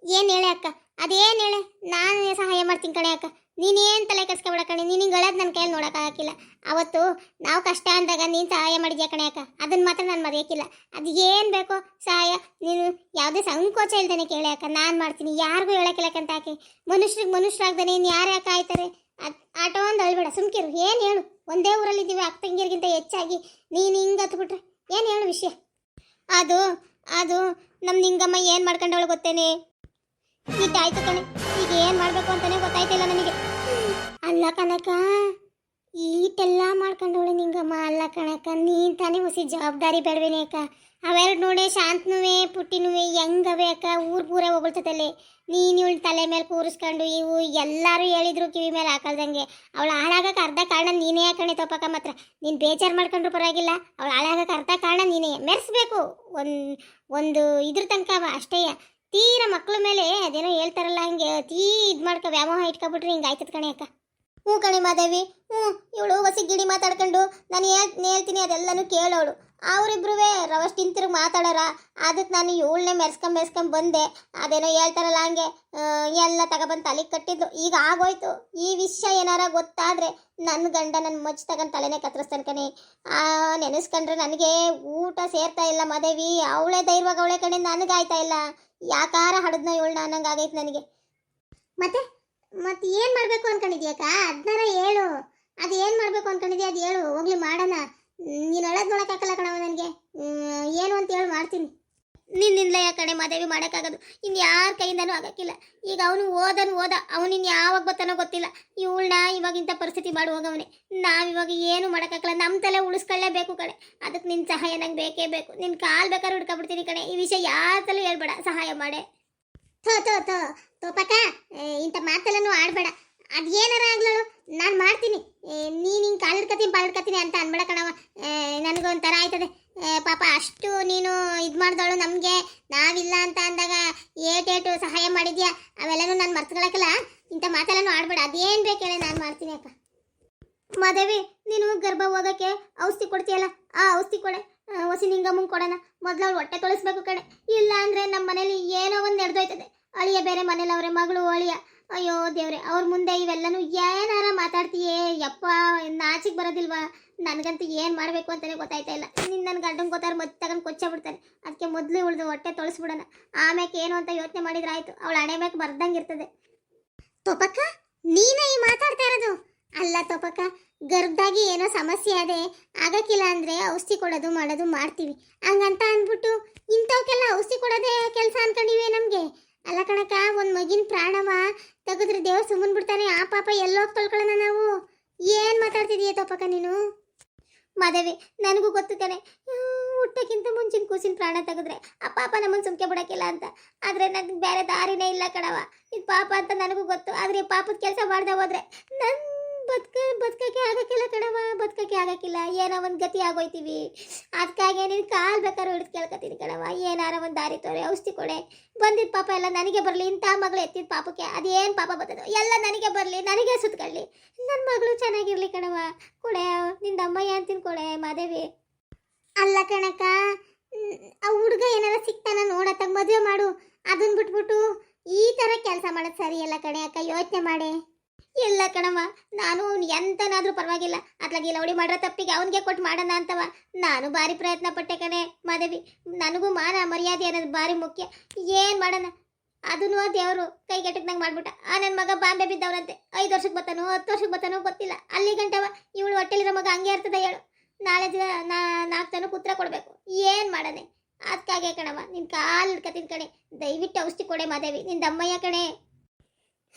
ಏನು ಹೇಳೆ ಅಕ್ಕ? ಅದೇನು ಹೇಳೆ, ನಾನು ಸಹಾಯ ಮಾಡ್ತೀನಿ ಕಣೆ ಅಕ್ಕ. ನೀನೇನು ತಲೆ ಕೆಡ್ಸ್ಕೊಬೇಡ ಕಣೆ. ನೀನು ಹಿಂಗೆ ಹೇಳೋದು ನನ್ನ ಕೈಯಲ್ಲಿ ನೋಡೋಕ್ಕಾಗಿಲ್ಲ. ಅವತ್ತು ನಾವು ಕಷ್ಟ ಅಂದಾಗ ನೀನು ಸಹಾಯ ಮಾಡಿದ್ಯಾ ಕಣೆ ಅಕ್ಕ, ಅದನ್ನು ಮಾತ್ರ ನಾನು ಮರೆಯೋಕ್ಕಿಲ್ಲ. ಅದು ಏನು ಬೇಕೋ ಸಹಾಯ ನೀನು ಯಾವುದೇ ಸಂಕೋಚ ಇಲ್ದೇನೆ ಕೇಳಿ ಅಕ್ಕ, ನಾನು ಮಾಡ್ತೀನಿ. ಯಾರಿಗೂ ಹೇಳಕ್ಕಿಲ್ಲಕ್ಕಂತ ಆಕೆ ಮನುಷ್ಯರಿಗೆ ಮನುಷ್ಯರಾಗ್ದಾನೆ ಇನ್ನು ಯಾರು ಯಾಕೆ ಆಯ್ತಾರೆ? ಆಟೋ ಒಂದು ಅಳ್ಬೇಡ, ಸುಮ್ಕಿರು. ಏನು ಹೇಳು? ಒಂದೇ ಊರಲ್ಲಿದ್ದೀವಿ, ಅಕ್ಕ ತಂಗಿಯರಿಗಿಂತ ಹೆಚ್ಚಾಗಿ ನೀನು ಹಿಂಗೆ ಹತ್ಬಿಟ್ರೆ ಏನು ಹೇಳು ವಿಷಯ? ಅದು ಅದು ನಮ್ಮ ನಿಂಗಮ್ಮ ಏನು ಮಾಡ್ಕೊಂಡವಳು ಗೊತ್ತೇನೆ? ಇಟ್ಟಾಯ್ತು ಕಣೆ, ಈಗ ಏನು ಮಾಡಬೇಕು ಅಂತಾನೆ ಗೊತ್ತಾಯ್ತಿಲ್ಲ ನನಗೆ. ಅಲ್ಲ ಕನಕ, ಈಟೆಲ್ಲ ಮಾಡ್ಕೊಂಡವಳೆ ನಿಂಗಮ್ಮ. ಅಲ್ಲ ಕಣಕ್ಕ, ನೀನು ತಾನೇ ಹೊಸಿ ಜವಾಬ್ದಾರಿ ಬೇಡವೇನೆ ಅಕ್ಕ. ಅವೆರಡು ನೋಡಿ ಶಾಂತನುವೆ ಪುಟ್ಟಿನುವೆ ಹೆಂಗವೆ ಅಕ್ಕ, ಊರೇ ಹೋಗ್ತದಲ್ಲೇ. ನೀನು ಇವಳು ತಲೆ ಮೇಲೆ ಕೂರಿಸ್ಕೊಂಡು ಇವು ಎಲ್ಲರೂ ಹೇಳಿದ್ರು ಕಿವಿ ಮೇಲೆ ಹಾಕಲ್ದಂಗೆ. ಅವಳು ಹಾಳಾಗಕ್ಕೆ ಅರ್ಧ ಕಾರಣ ನೀನೇ ಕಣೆ ತಪ್ಪಕ್ಕ. ಮಾತ್ರ ನೀನು ಬೇಜಾರು ಮಾಡ್ಕೊಂಡ್ರು ಪರವಾಗಿಲ್ಲ, ಅವಳು ಹಾಳಾಗಕ್ಕೆ ಅರ್ಧ ಕಾರಣ ನೀನೇ. ಮೆರೆಸ್ಬೇಕು ಒಂದು ಇದ್ರ ತನಕ ಅಷ್ಟೇ. ತೀರ ಮಕ್ಳ ಮೇಲೆ ಅದೇನೋ ಹೇಳ್ತಾರಲ್ಲ, ಹಂಗೆ ಇದು ಮಾಡ್ಕೊ ವ್ಯಾಮೋಹ ಇಟ್ಕೊಬಿಟ್ರೆ ಹಿಂಗೆ ಆಯ್ತದ ಕಣೆ ಅಕ್ಕ. ಹ್ಞೂ ಕಣೆ ಮಾದೇವಿ, ಇವಳು ಹೊಸಿ ಗಿಡಿ ಮಾತಾಡ್ಕೊಂಡು ನಾನು ಹೇಳ್ತೀನಿ ಅದೆಲ್ಲನೂ ಕೇಳೋಳು. ಅವರಿಬ್ರು ರವಷ್ಟು ಹಿಂತಿರುಗಿ ಮಾತಾಡೋರ. ಅದಕ್ಕೆ ನಾನು ಇವಳನ್ನೇ ಮೆರೆಸ್ಕೊಂಡ್ ಬಂದೆ. ಅದೇನೋ ಹೇಳ್ತಾರಲ್ಲ ಹಂಗೆ ಎಲ್ಲ ತಗೊಬಂದು ತಲೆಗೆ ಕಟ್ಟಿದ್ದು. ಈಗ ಆಗೋಯ್ತು. ಈ ವಿಷಯ ಏನಾರ ಗೊತ್ತಾದರೆ ನನ್ನ ಗಂಡ ನನ್ನ ಮಚ್ಚ ತಗೊಂಡು ತಲೆನೇ ಕತ್ತರಿಸ್ತಾನೆ ಕಣೆ. ನೆನೆಸ್ಕೊಂಡ್ರೆ ನನಗೆ ಊಟ ಸೇರ್ತಾ ಇಲ್ಲ ಮಾದೇವಿ. ಅವಳೇ ಧೈರ್ಯವಾಗಿ ಅವಳೆ ಕಣೆ, ನನಗಾಯ್ತಾ ಇಲ್ಲ. ಯಾಕಾರ ಹಡದ್ನೋ ಇವಳನ್ನ ಅನ್ನಂಗೆ ಆಗೈತೆ ನನಗೆ. ಮತ್ತೆ ಏನು ಮಾಡಬೇಕು ಅನ್ಕೊಂಡಿದ್ಯಾಕ? ಅದನ್ನಾರ ಹೇಳು. ಅದು ಏನು ಮಾಡಬೇಕು ಅನ್ಕೊಂಡಿದ್ಯಾ ಅದು ಹೇಳು, ಹೋಗ್ಲಿ ಮಾಡೋಣ. ನೀನು ಅಳೋದು ನೋಡೋಕ್ಕಾಗಲ್ಲ ಕಣವ ನನಗೆ. ಏನು ಅಂತ ಹೇಳಿ ಮಾಡ್ತೀನಿ. ನಿನ್ನಿಂದಲೇ ಕಣೆ ಮಾದೇವಿ ಮಾಡೋಕ್ಕಾಗೋದು, ಇನ್ನು ಯಾರ ಕೈಯಿಂದನೂ ಆಗೋಕ್ಕಿಲ್ಲ. ಈಗ ಅವನು ಓದ ಅವನಿನ್ನು ಯಾವಾಗ ಬರ್ತಾನೋ ಗೊತ್ತಿಲ್ಲ. ಇವಳನ್ನ ಇವಾಗಿಂಥ ಪರಿಸ್ಥಿತಿ ಮಾಡಿ ಹೋಗವನೆ. ನಾವಿವಾಗ ಏನು ಮಾಡೋಕ್ಕಾಗಲ್ಲ, ನಮ್ಮ ತಲೆ ಉಳಿಸ್ಕೊಳ್ಳೇಬೇಕು ಕಣೆ. ಅದಕ್ಕೆ ನಿನ್ನ ಸಹಾಯ ನಂಗೆ ಬೇಕೇ ಬೇಕು. ನಿನ್ನ ಕಾಲು ಬೇಕಾದ್ರೆ ಹುಡ್ಕೊಬಿಡ್ತೀನಿ ಕಣೆ. ಈ ವಿಷಯ ಯಾರ ತಲೆ ಹೇಳ್ಬೇಡ, ಸಹಾಯ ಮಾಡೆ. ತೋಪಕ್ಕ, ಇಂಥ ಮಾತೆಲ್ಲನೂ ಆಡಬೇಡ. ಅದು ಏನಾರ ಆಗ್ಲಳು, ನಾನು ಮಾಡ್ತೀನಿ. ನೀನು ಹಿಂಗೆ ಕಾಲಿಡ್ಕತೀನಿ ಅಂತ ಅನ್ಬೇಡ ಕಣವ. ನನಗೊಂಥರ ಆಯ್ತದೆ ಪಾಪ. ಅಷ್ಟು ನೀನು ಇದು ಮಾಡ್ದವಳು ನಮಗೆ. ನಾವಿಲ್ಲ ಅಂತ ಅಂದಾಗ ಏಟೇಟು ಸಹಾಯ ಮಾಡಿದ್ಯಾ, ಅವೆಲ್ಲನೂ ನಾನು ಮರ್ತ್ಕೊಳಕ್ಕಲ್ಲ. ಇಂಥ ಮಾತೆಲ್ಲನೂ ಆಡಬೇಡ. ಅದೇನು ಬೇಕು ಹೇಳಿ, ನಾನು ಮಾಡ್ತೀನಿ ಅಕ್ಕ. ಮಾದೇವಿ, ನೀನು ಗರ್ಭ ಹೋಗೋಕ್ಕೆ ಔಷಧಿ ಕೊಡ್ತೀಯಲ್ಲ, ಆ ಔಷಧಿ ಕೊಡೆ. ಹೊಸಿ ನಿಂಗಮ್ಮಂಗೆ ಕೊಡೋಣ. ಮೊದಲು ಅವ್ಳು ಹೊಟ್ಟೆ ತೊಳಸ್ಬೇಕು ಕಣೆ. ಇಲ್ಲ ಅಂದರೆ ನಮ್ಮ ಮನೇಲಿ ಏನೋ ಒಂದು ನಡೆದೋಯ್ತದೆ. ಅಳಿಯ ಬೇರೆ ಮನೇಲಿ ಅವರೇ, ಮಗಳು ಅಳಿಯ. ಅಯ್ಯೋ ದೇವ್ರೆ, ಅವ್ರ ಮುಂದೆ ಇವೆಲ್ಲನೂ ಏನಾರ ಮಾತಾಡ್ತೀಯೇ ಯಪ್ಪ, ನಾಚಿಗೆ ಬರೋದಿಲ್ವಾ? ನನಗಂತೂ ಏನು ಮಾಡಬೇಕು ಅಂತಲೇ ಗೊತ್ತಾಯ್ತಾ ಇಲ್ಲ. ನಿನ್ನ ನನ್ನ ಗಂಡಂಗೆ ಗೊತ್ತಾರ ಮತ್ತೆ ತಗೊಂಡು ಕೊಚ್ಚ ಬಿಡ್ತಾರೆ. ಅದಕ್ಕೆ ಮೊದಲು ಉಳಿದು ಹೊಟ್ಟೆ ತೊಳಸ್ಬಿಡೋಣ, ಆಮ್ಯಾಕೆ ಏನು ಅಂತ ಯೋಚನೆ ಮಾಡಿದ್ರೆ ಆಯಿತು. ಅವಳ ಹಣೆ ಮ್ಯಾಕೆ ಬರ್ದಂಗೆ ಇರ್ತದೆ. ತೋಪಕ್ಕ, ನೀನೇ ಈ ಮಾತಾಡ್ತಾ ಇರೋದು? ಅಲ್ಲ ತೋಪಕ್ಕ, ಗರ್ಭದಾಗಿ ಏನೋ ಸಮಸ್ಯೆ ಅದೇ, ಆಗಕ್ಕಿಲ್ಲ ಅಂದರೆ ಔಷಧಿ ಕೊಡೋದು ಮಾಡೋದು ಮಾಡ್ತೀವಿ. ಹಂಗಂತ ಅಂದ್ಬಿಟ್ಟು ಇಂಥವಕ್ಕೆಲ್ಲ ಔಷಧಿ ಕೊಡೋದೇ ಕೆಲಸ ಅನ್ಕೊಂಡಿವೆ ನಮಗೆ. ಅಲ್ಲ ಕಣಕ್ಕ, ಒಂದು ಮಗಿನ ಪ್ರಾಣವ ತೆಗೆದ್ರೆ ದೇವ್ರು ಸುಮ್ಮನೆ ಬಿಡ್ತಾನೆ. ಆ ಪಾಪ ಎಲ್ಲೋಗಿ ತೊಳ್ಕೊಳ್ಳೋಣ ನಾವು? ಏನು ಮಾತಾಡ್ತಿದೀಯ ತೋಪಕ್ಕ ನೀನು? ಮಾದೇವಿ, ನನಗೂ ಗೊತ್ತು ಕಣೆ, ಹುಟ್ಟಕ್ಕಿಂತ ಮುಂಚಿನ ಕೂಸಿನ ಪ್ರಾಣ ತೆಗೆದ್ರೆ ಆ ಪಾಪ ನಮ್ಮನ್ನು ಸುಮ್ಕೆ ಬಿಡೋಕ್ಕಿಲ್ಲ ಅಂತ. ಆದರೆ ನನಗೆ ಬೇರೆ ದಾರಿನೇ ಇಲ್ಲ ಕಣವ. ಇದು ಪಾಪ ಅಂತ ನನಗೂ ಗೊತ್ತು. ಆದರೆ ಈ ಪಾಪದ ಕೆಲಸ ಮಾಡ್ದೆ ಹೋದ್ರೆ ನನ್ನ ಬದುಕಕ್ಕೆ ಆಗಕ್ಕಿಲ್ಲ ಕಣವ, ಬದುಕಕ್ಕೆ ಆಗಕ್ಕಿಲ್ಲ. ಏನೋ ಒಂದು ಗತಿ ಆಗೋಯ್ತೀವಿ. ಅದಕ್ಕಾಗಿ ನೀನು ಕಾಲು ಬೇಕಾದ್ರೂ ಹಿಡಿದು ಕೇಳ್ಕೊತೀನಿ ಕಣವ, ಏನಾರ ಒಂದು ದಾರಿ ತೋರೆ, ಔಷಧಿ ಕೊಡೆ. ಬಂದಿದ್ದ ಪಾಪ ಎಲ್ಲ ನನಗೆ ಬರಲಿ. ಇಂಥ ಮಗಳು ಎತ್ತಿದ ಪಾಪಕ್ಕೆ ಅದೇನು ಪಾಪ ಬರ್ತದೋ ಎಲ್ಲ ನನಗೆ ಬರಲಿ, ನನಗೆ ಸುತ್ಕೊಳ್ಳಿ. ನನ್ನ ಮಗಳು ಚೆನ್ನಾಗಿರ್ಲಿ ಕಣವ. ಕೊಡೆ, ನಿಂದ ಅಮ್ಮಯ್ಯ ಅಂತೀನಿ ಕೊಡೆ ಮಾದೇವಿ. ಅಲ್ಲ ಕಣಕ್ಕ, ಆ ಹುಡುಗ ಏನಾರ ಸಿಗ್ತಾನ ನೋಡತ್ತಾಗ ಮದುವೆ ಮಾಡು. ಅದನ್ನ ಬಿಟ್ಬಿಟ್ಟು ಈ ಥರ ಕೆಲಸ ಮಾಡೋದು ಸರಿಯಲ್ಲ ಕಣೆ ಅಕ್ಕ, ಯೋಚನೆ ಮಾಡೆ. ಇಲ್ಲ ಕಣಮ್ಮ, ನಾನು ಎಂತನಾದ್ರೂ ಪರವಾಗಿಲ್ಲ, ಅತ್ಲಾಗಿ ಲವಡಿ ಮಾಡ್ರ ತಪ್ಪಿಗೆ ಅವನಿಗೆ ಕೊಟ್ಟು ಮಾಡೋಣ ಅಂತವ ನಾನು ಭಾರಿ ಪ್ರಯತ್ನ ಪಟ್ಟೆ ಕಣೆ ಮಾದೇವಿ. ನನಗೂ ಮಾನ ಮರ್ಯಾದೆ ಅನ್ನೋದು ಭಾರಿ ಮುಖ್ಯ. ಏನು ಮಾಡೋಣ, ಅದನ್ನು ದೇವರು ಕೈಗೆಟಕ್ನಂಗೆ ಮಾಡ್ಬಿಟ್ಟ. ನನ್ನ ಮಗ ಬಾಂಬೆ ಬಿದ್ದವನಂತೆ. 5 ವರ್ಷಕ್ಕೆ ಬರ್ತಾನೋ 10 ವರ್ಷಕ್ಕೆ ಬರ್ತಾನೋ ಗೊತ್ತಿಲ್ಲ. ಅಲ್ಲಿ ಗಂಟವ ಇವಳು ಹೊಟ್ಟೆಲಿರೋ ಮಗ ಹಂಗೆ ಇರ್ತದೆ ಹೇಳು. ನಾಳೆ ದಿನ 4 ಜನಕ್ಕೆ ಉತ್ತರ ಕೊಡಬೇಕು. ಏನು ಮಾಡೋಣ? ಅದಕ್ಕಾಗೆ ಕಣವ ನಿನ್ನ ಕಾಲು ಹಿಡ್ಕತೀನಿ ಕಣೆ, ದಯವಿಟ್ಟು ಔಷಧಿ ಕೊಡೆ ಮಾದೇವಿ, ನಿನ್ನ ದಮ್ಮಯ್ಯ ಕಣೆ.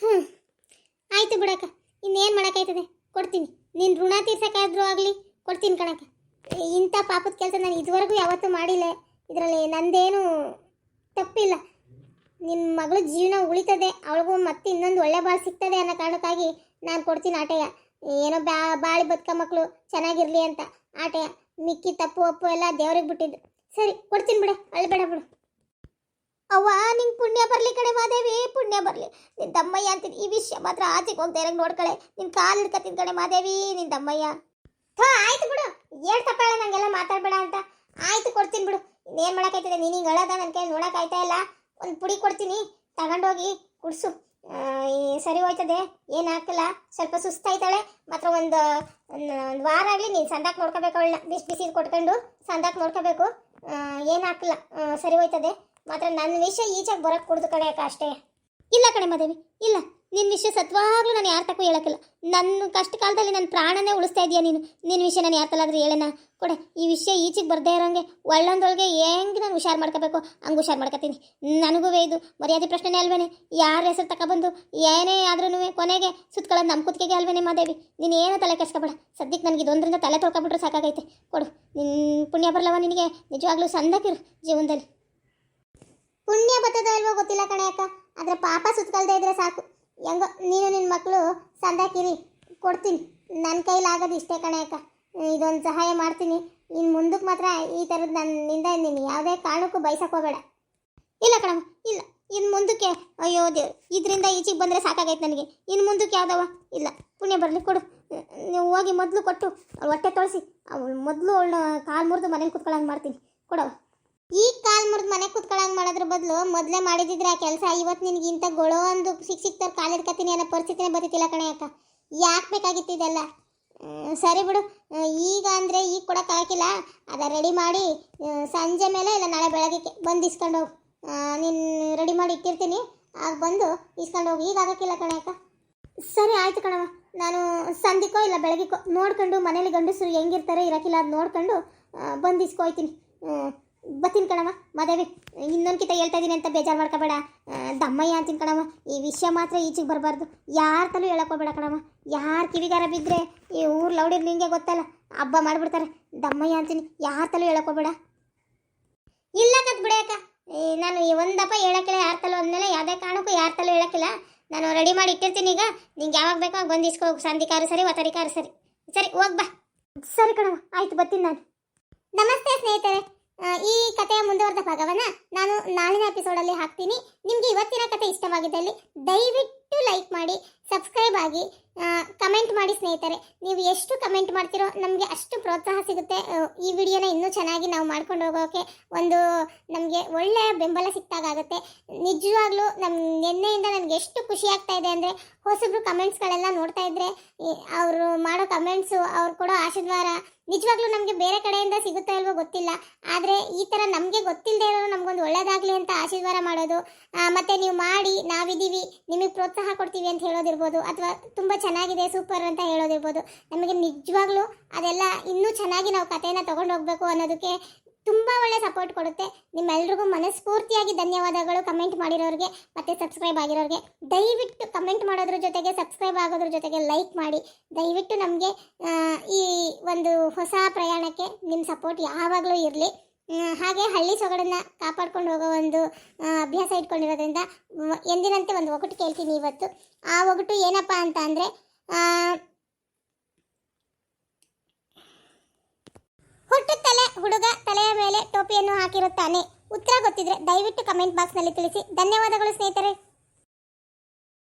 ಆಯ್ತು ಬಿಡಕ್ಕ, ಇನ್ನೇನು ಮಾಡೋಕ್ಕಾಯ್ತದೆ, ಕೊಡ್ತೀನಿ. ನಿನ್ನ ಋಣ ತೀರ್ಸೋಕ್ಕಾದ್ರೂ ಆಗಲಿ ಕೊಡ್ತೀನಿ ಕಣಕ್ಕ. ಇಂಥ ಪಾಪದ ಕೆಲಸ ನಾನು ಇದುವರೆಗೂ ಯಾವತ್ತೂ ಮಾಡಿಲ್ಲ. ಇದರಲ್ಲಿ ನಂದೇನು ತಪ್ಪಿಲ್ಲ. ನಿನ್ನ ಮಗಳು ಜೀವನ ಉಳಿತದೆ, ಅವಳಿಗೂ ಮತ್ತೆ ಇನ್ನೊಂದು ಒಳ್ಳೆ ಬಾಳು ಸಿಗ್ತದೆ ಅನ್ನೋ ಕಾರಣಕ್ಕಾಗಿ ನಾನು ಕೊಡ್ತೀನಿ ಆಟೆಯ. ಏನೋ ಬಾಳಿ ಬದುಕ ಮಕ್ಕಳು ಚೆನ್ನಾಗಿರಲಿ ಅಂತ ಆಟೆಯ. ಮಿಕ್ಕಿ ತಪ್ಪು ಒಪ್ಪು ಎಲ್ಲ ದೇವ್ರಿಗೆ ಬಿಟ್ಟಿದ್ದು. ಸರಿ, ಕೊಡ್ತೀನಿ ಬಿಡೆ, ಅಳ್ಬೇಡ ಬಿಡು. ಅವ್ವ, ನಿಂಗೆ ಪುಣ್ಯ ಬರಲಿ ಕಡೆ ಮಾದೇವಿ, ಪುಣ್ಯ ಬರಲಿ. ನಿನ್ನ ತಮ್ಮಯ್ಯ ಅಂತೀನಿ. ಈ ವಿಷಯ ಮಾತ್ರ ಆಚೆಗೆ ಹೋಗ್ತಾ ಇರಂಗೆ ನೋಡ್ಕಳೆ. ನಿನ್ನ ಕಾಲು ಹಿಡ್ಕತ್ತೀನಿ ಕಡೆ ಮಾದೇವಿ, ನಿನ್ನ ತಮ್ಮಯ್ಯ. ಆಯ್ತು ಬಿಡು, ಏನು ತಪ್ಪಾಳ ನಂಗೆಲ್ಲ ಮಾತಾಡಬೇಡ ಅಂತ. ಆಯ್ತು, ಕೊಡ್ತೀನಿ ಬಿಡು. ಇನ್ನೇನು ಮಾಡೋಕ್ಕಾಯ್ತದೆ, ನೀನು ಹಿಂಗೆ ಹೇಳೋದ ನನ್ನ ಕೈ ನೋಡೋಕ್ಕಾಯ್ತಾ ಇಲ್ಲ. ಒಂದು ಪುಡಿ ಕೊಡ್ತೀನಿ, ತಗೊಂಡೋಗಿ ಕುಡಿಸು, ಸರಿ ಹೋಯ್ತದೆ. ಏನು ಹಾಕಲ್ಲ, ಸ್ವಲ್ಪ ಸುಸ್ತಾಯ್ತಾಳೆ. ಮಾತ್ರ ಒಂದು ವಾರ ಆಗಲಿ ನೀನು ಸಂದಾಕ್ ನೋಡ್ಕೋಬೇಕು. ಅವಳನ್ನ ಬಿಸಿ ಕೊಟ್ಕೊಂಡು ಸಂದಾಕ್ ನೋಡ್ಕೋಬೇಕು. ಏನು ಹಾಕಲ್ಲ, ಸರಿ ಹೋಯ್ತದೆ. ಮಾತ್ರ ನನ್ನ ವಿಷಯ ಈಚೆಗೆ ಬರೋಕ್ಕೆ ಕೊಡ್ದು ಕಡೆ ಅಕ್ಕ ಅಷ್ಟೇ. ಇಲ್ಲ ಕಣೆ ಮಾದೇವಿ, ಇಲ್ಲ, ನಿನ್ನ ವಿಷಯ ಸತ್ವಾಗ್ಲೂ ನಾನು ಯಾರ ತಕ್ಕೂ ಹೇಳೋಕ್ಕಿಲ್ಲ. ನನ್ನ ಕಷ್ಟ ಕಾಲದಲ್ಲಿ ನನ್ನ ಪ್ರಾಣನೇ ಉಳಿಸ್ತಾ ಇದೆಯಾ ನೀನು. ನಿನ್ನ ವಿಷಯ ನಾನು ಯಾರ ತಲಾದ್ರೂ ಹೇಳೋಣ ಕೊಡೆ. ಈ ವಿಷಯ ಈಚೆಗೆ ಬರ್ದೇ ಇರೋಂಗೆ ಒಳ್ಳೊಂದೊಳಗೆ ಹೆಂಗೆ ನಾನು ಹುಷಾರು ಮಾಡ್ಕೋಬೇಕು ಹಂಗೆ ಹುಷಾರು ಮಾಡ್ಕೊತೀನಿ. ನನಗೂ ಇದು ಮರ್ಯಾದೆ ಪ್ರಶ್ನೆನೇ ಅಲ್ವೇನೆ. ಯಾರ ಹೆಸರು ತಗೊಬಂದು ಏನೇ ಆದ್ರೂ ಕೊನೆಗೆ ಸುತ್ಕೊಳ್ಳೋದು ನಮ್ಮ ಕುತ್ತಿಗೆಗೆ ಅಲ್ವೇನೆ ಮಾದೇವಿ. ನೀನು ಏನೋ ತಲೆ ಕೆಡ್ಸ್ಕೊಬೇಡ. ಸದ್ಯಕ್ಕೆ ನನಗೆ ಇದೊಂದರಿಂದ ತಲೆ ತೊಳ್ಕೊಬಿಟ್ರೆ ಸಾಕಾಗೈತೆ. ಕೊಡು, ನಿನ್ನ ಪುಣ್ಯ ಬರಲವ ನಿನಗೆ. ನಿಜವಾಗ್ಲೂ ಸಂದಕ್ಕಿರು ಜೀವನದಲ್ಲಿ. ಪುಣ್ಯ ಬರ್ತದೋ ಇಲ್ವೋ ಗೊತ್ತಿಲ್ಲ ಕಣೆ ಅಕ್ಕ, ಆದರೆ ಪಾಪ ಸುತ್ತಕಲ್ದೇ ಇದ್ರೆ ಸಾಕು. ಹೆಂಗೋ ನೀನು ನಿನ್ನ ಮಕ್ಕಳು ಸಂದಾಕಿರಿ, ಕೊಡ್ತೀನಿ. ನನ್ನ ಕೈಲಾಗೋದು ಇಷ್ಟೇ ಕಣೆ ಅಕ್ಕ. ಇದೊಂದು ಸಹಾಯ ಮಾಡ್ತೀನಿ. ಇನ್ನು ಮುಂದಕ್ಕೆ ಮಾತ್ರ ಈ ಥರದ್ದು ನನ್ನಿಂದ ನೀನು ಯಾವುದೇ ಕಾರಣಕ್ಕೂ ಬಯಸಕ್ಕೆ ಹೋಗಬೇಡ. ಇಲ್ಲ ಕಣಮ್ಮ, ಇಲ್ಲ. ಇನ್ನು ಮುಂದಕ್ಕೆ ಅಯ್ಯೋ ದೇವ್ರು, ಇದರಿಂದ ಈಚೆಗೆ ಬಂದರೆ ಸಾಕಾಗೈತೆ ನನಗೆ. ಇನ್ನು ಮುಂದಕ್ಕೆ ಯಾವ್ದವ ಇಲ್ಲ. ಪುಣ್ಯ ಬರಲಿ, ಕೊಡು. ನೀವು ಹೋಗಿ ಮೊದಲು ಕೊಟ್ಟು ಅವಳು ಹೊಟ್ಟೆ ತೊಳಸಿ, ಅವಳು ಮೊದಲು ಅವಳನ್ನ ಕಾಲು ಮುರಿದು ಮನೇಲಿ ಕುತ್ಕೊಳ್ಳೋಂಗೆ ಮಾಡ್ತೀನಿ. ಕೊಡವ. ಈ ಕಾಲು ಮುರಿದು ಮನೆ ಕುತ್ಕೊಳ್ಳೋಂಗೆ ಮಾಡೋದ್ರ ಬದಲು ಮೊದಲೇ ಮಾಡಿದಿದ್ರೆ ಆ ಕೆಲಸ ಇವತ್ತು ನಿನಗೆ ಇಂಥ ಗೊಳೋ ಒಂದು ಸಿಕ್ತವ್ರು ಕಾಲು ಹಿಡ್ಕತ್ತೀನಿ ಅನ್ನೋ ಪರಿಸ್ಥಿತಿನೇ ಬರ್ತಿತ್ತಿಲ್ಲ ಕಣೆ ಅಕ್ಕ. ಯಾಕೆ ಬೇಕಾಗಿತ್ತು ಇದೆಲ್ಲ? ಸರಿ ಬಿಡು, ಈಗ ಅಂದರೆ ಈಗ ಕೊಡೋಕ್ಕಾಗಿಲ್ಲ. ಅದ ರೆಡಿ ಮಾಡಿ ಸಂಜೆ ಮೇಲೆ ಇಲ್ಲ ನಾಳೆ ಬೆಳಗ್ಗೆ ಬಂದು ಇಸ್ಕೊಂಡು ಹೋಗು. ನೀನು ರೆಡಿ ಮಾಡಿ ಇಟ್ಟಿರ್ತೀನಿ, ಆಗ ಬಂದು ಇಸ್ಕೊಂಡು ಹೋಗಿ. ಈಗ ಆಗೋಕ್ಕಿಲ್ಲ ಕಣೆ ಅಕ್ಕ. ಸರಿ ಆಯಿತು ಕಣವ, ನಾನು ಸಂಧಿಕೋ ಇಲ್ಲ ಬೆಳಗ್ಗೆಕೋ ನೋಡ್ಕೊಂಡು ಮನೇಲಿ ಗಂಡಸರು ಹೆಂಗಿರ್ತಾರೆ ಇರೋಕ್ಕಿಲ್ಲ ಅದು ನೋಡ್ಕೊಂಡು ಬಂದು ಇಸ್ಕೊಯ್ತೀನಿ. ಬರ್ತೀನಿ ಕಣವ ಮಾದೇವಿ. ಇನ್ನೊಂದ್ಕಿತ ಹೇಳ್ತಾ ಇದ್ದೀನಿ ಅಂತ ಬೇಜಾರು ಮಾಡ್ಕೋಬೇಡ. ದಮ್ಮಯ್ಯ ಅಂತೀನಿ ಕಣವ. ಈ ವಿಷಯ ಮಾತ್ರ ಈಚೆಗೆ ಬರಬಾರ್ದು. ಯಾರ ತಲೂ ಹೇಳಕ್ಕೋಬೇಡ ಕಣವ. ಯಾರು ಕಿವಿಗಾರ ಬಿದ್ದರೆ ಈ ಊರು ಲೌಡಿರ್ ನಿಂಗೆ ಗೊತ್ತಲ್ಲ, ಹಬ್ಬ ಮಾಡಿಬಿಡ್ತಾರೆ. ದಮ್ಮಯ್ಯ ಅಂತೀನಿ, ಯಾರ ತಲೂ ಹೇಳಕ್ಕೋಬೇಡ. ಇಲ್ಲ ಕತ್ ಬಿಡಕ್ಕ, ನಾನು ಒಂದಪ್ಪ ಹೇಳಕ್ಕಿಲ್ಲ ಯಾರ ತಲೂ ಅಂದಮೇಲೆ ಯಾವುದೇ ಕಾರಣಕ್ಕೂ ಯಾರ ತಲೂ ಹೇಳಕ್ಕಿಲ್ಲ. ನಾನು ರೆಡಿ ಮಾಡಿ ಇಟ್ಟಿರ್ತೀನಿ. ಈಗ ನಿಂಗೆ ಯಾವಾಗ ಬೇಕೋ ಆಗ ಬಂದು ಇಸ್ಕೋ. ಸಂಧಿಕಾರು ಸರಿ, ವತರಿಕಾರು ಸರಿ. ಸರಿ ಹೋಗಿ ಬಾ. ಸರಿ ಕಣವ, ಆಯ್ತು ಬರ್ತೀನಿ ನಾನು. ನಮಸ್ತೆ ಸ್ನೇಹಿತರೆ, ಈ ಕಥೆಯ ಮುಂದುವರೆದ ಭಾಗವನ್ನು ನಾನು ನಾಳಿನ ಎಪಿಸೋಡಲ್ಲಿ ಹಾಕ್ತೀನಿ. ನಿಮಗೆ ಇವತ್ತಿನ ಕಥೆ ಇಷ್ಟವಾಗಿದ್ದಲ್ಲಿ ದಯವಿಟ್ಟು ಲೈಕ್ ಮಾಡಿ, ಸಬ್ಸ್ಕ್ರೈಬ್ ಆಗಿ ಕಮೆಂಟ್ ಮಾಡಿ ಸ್ನೇಹಿತರೆ. ನೀವು ಎಷ್ಟು ಕಮೆಂಟ್ ಮಾಡ್ತೀರೋ ನಮಗೆ ಅಷ್ಟು ಪ್ರೋತ್ಸಾಹ ಸಿಗುತ್ತೆ. ಈ ವಿಡಿಯೋನ ಇನ್ನೂ ಚೆನ್ನಾಗಿ ನಾವು ಮಾಡ್ಕೊಂಡು ಹೋಗೋಕೆ ಒಂದು ನಮಗೆ ಒಳ್ಳೆಯ ಬೆಂಬಲ ಸಿಕ್ತಾಗುತ್ತೆ. ನಿಜವಾಗ್ಲೂ ನಿನ್ನೆಯಿಂದ ನನಗೆ ಎಷ್ಟು ಖುಷಿ ಆಗ್ತಾ ಇದೆ ಅಂದರೆ, ಹೊಸಬ್ರು ಕಮೆಂಟ್ಸ್ಗಳೆಲ್ಲ ನೋಡ್ತಾ ಇದ್ರೆ ಅವರು ಮಾಡೋ ಕಮೆಂಟ್ಸು, ಅವ್ರು ಕೊಡೋ ಆಶೀರ್ವಾದ ನಿಜವಾಗ್ಲೂ ನಮಗೆ ಬೇರೆ ಕಡೆಯಿಂದ ಸಿಗುತ್ತಾ ಇಲ್ವೋ ಗೊತ್ತಿಲ್ಲ. ಆದರೆ ಈ ಥರ ನಮಗೆ ಗೊತ್ತಿಲ್ಲದೆ ಇರೋರು ನಮಗೊಂದು ಒಳ್ಳೇದಾಗಲಿ ಅಂತ ಆಶೀರ್ವಾದ ಮಾಡೋದು, ಮತ್ತು ನೀವು ಮಾಡಿ ನಾವಿದ್ದೀವಿ ನಿಮಗೆ ಪ್ರೋತ್ಸಾಹ ಕೊಡ್ತೀವಿ ಅಂತ ಹೇಳೋದಿರ್ಬೋದು, ಅಥವಾ ತುಂಬ ಚೆನ್ನಾಗಿದೆ ಸೂಪರ್ ಅಂತ ಹೇಳೋದಿರ್ಬೋದು. ನಮಗೆ ನಿಜವಾಗ್ಲೂ ಅದೆಲ್ಲ ಇನ್ನೂ ಚೆನ್ನಾಗಿ ನಾವು ಕಥೆನ ತೊಗೊಂಡು ಹೋಗಬೇಕು ಅನ್ನೋದಕ್ಕೆ ತುಂಬ ಒಳ್ಳೆ ಸಪೋರ್ಟ್ ಕೊಡುತ್ತೆ. ನಿಮ್ಮೆಲ್ರಿಗೂ ಮನಸ್ಫೂರ್ತಿಯಾಗಿ ಧನ್ಯವಾದಗಳು ಕಮೆಂಟ್ ಮಾಡಿರೋರಿಗೆ ಮತ್ತು ಸಬ್ಸ್ಕ್ರೈಬ್ ಆಗಿರೋರಿಗೆ. ದಯವಿಟ್ಟು ಕಮೆಂಟ್ ಮಾಡೋದ್ರ ಜೊತೆಗೆ ಸಬ್ಸ್ಕ್ರೈಬ್ ಆಗೋದ್ರ ಜೊತೆಗೆ ಲೈಕ್ ಮಾಡಿ. ದಯವಿಟ್ಟು ನಮಗೆ ಈ ಒಂದು ಹೊಸ ಪ್ರಯಾಣಕ್ಕೆ ನಿಮ್ಮ ಸಪೋರ್ಟ್ ಯಾವಾಗಲೂ ಇರಲಿ. ಹಾಗೆ ಹಳ್ಳಿ ಸೊಗಡನ್ನು ಕಾಪಾಡ್ಕೊಂಡು ಹೋಗೋ ಒಂದು ಅಭ್ಯಾಸ ಇಟ್ಕೊಂಡಿರೋದ್ರಿಂದ ಎಂದಿನಂತೆ ಒಂದು ಒಗಟು ಕೇಳ್ತೀನಿ ಇವತ್ತು. ಆ ಒಗಟು ಏನಪ್ಪ ಅಂತ ಅಂದರೆ, ಹುಟ್ಟುತ್ತಲೇ ಹುಡುಗ ತಲೆಯ ಮೇಲೆ ಟೋಪಿಯನ್ನು ಹಾಕಿರುತ್ತಾನೆ. ಉತ್ತರ ಗೊತ್ತಿದ್ರೆ ದಯವಿಟ್ಟು ಕಮೆಂಟ್ ಬಾಕ್ಸ್ನಲ್ಲಿ ತಿಳಿಸಿ. ಧನ್ಯವಾದಗಳು ಸ್ನೇಹಿತರೆ.